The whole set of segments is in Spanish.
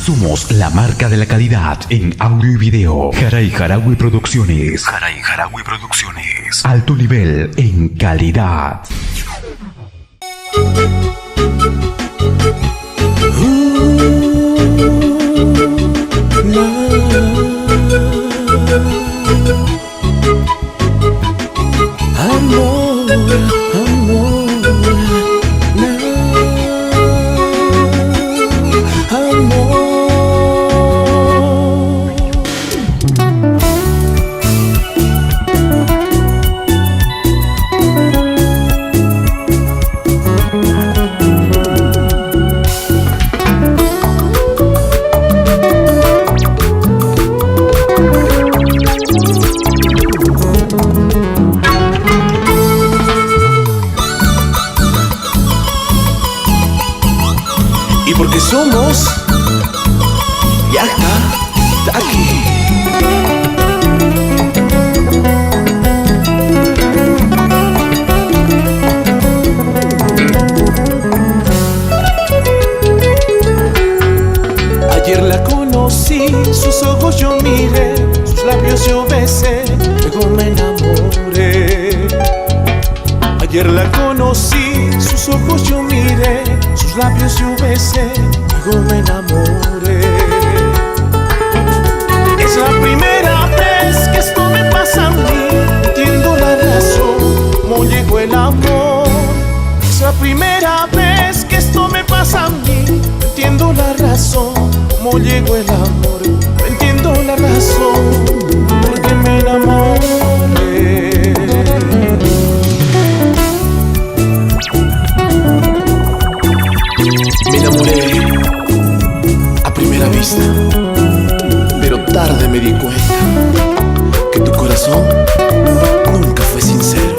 Somos la marca de la calidad en audio y video. Jaray Jaragüe Producciones. Jaray Jaragüe Producciones. Alto nivel en calidad. Y porque somos Yaka Taki. Ayer la conocí, sus ojos yo miré, sus labios yo besé, luego me enamoré. Ayer la conocí, sus ojos yo miré, sus labios yo besé, luego me enamoré. Es la primera vez que esto me pasa a mí, no entiendo la razón, cómo llegó el amor. Es la primera vez que esto me pasa a mí, no entiendo la razón, cómo llegó el amor. No entiendo la razón, porque me enamoré. Me enamoré a primera vista, pero tarde me di cuenta que tu corazón nunca fue sincero.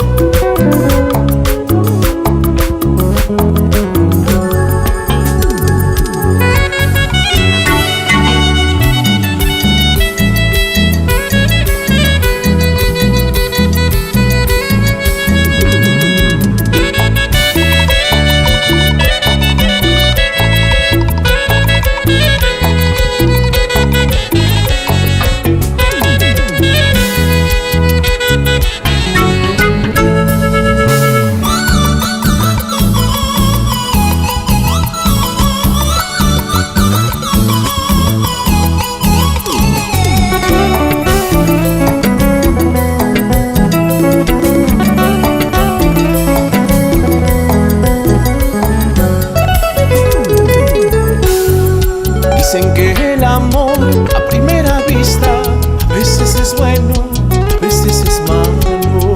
Dicen que el amor a primera vista a veces es bueno, a veces es malo.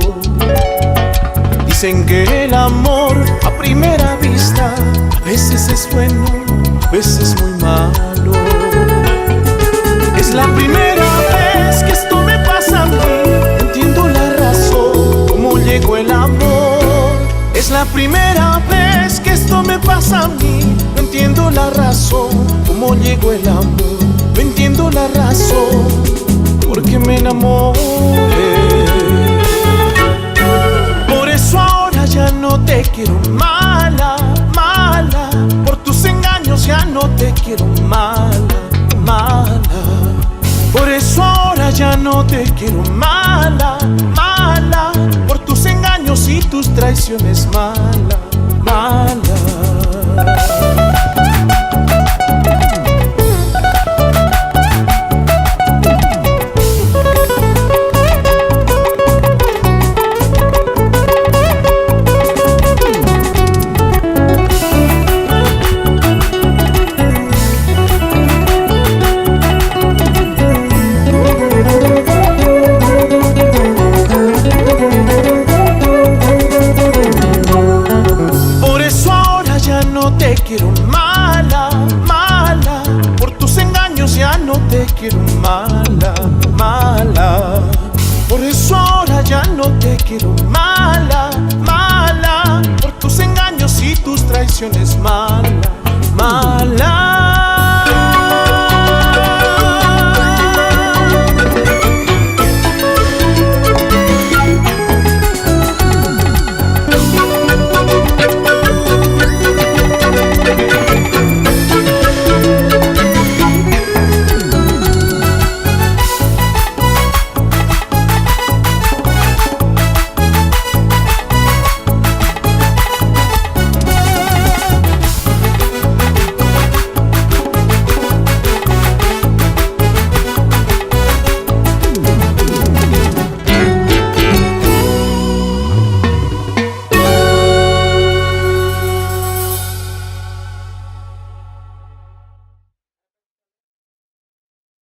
Dicen que el amor a primera vista a veces es bueno, a veces muy malo. Es la primera vez que esto me pasa a mí, no entiendo la razón, cómo llegó el amor. Es la primera vez que esto me pasa a mí, no entiendo la razón, cómo llegó el amor. No entiendo la razón, porque me enamoré. Por eso ahora ya no te quiero mala, mala. Por tus engaños ya no te quiero mala, mala. Por eso ahora ya no te quiero mala, mala. Por tus engaños y tus traiciones mala, mala.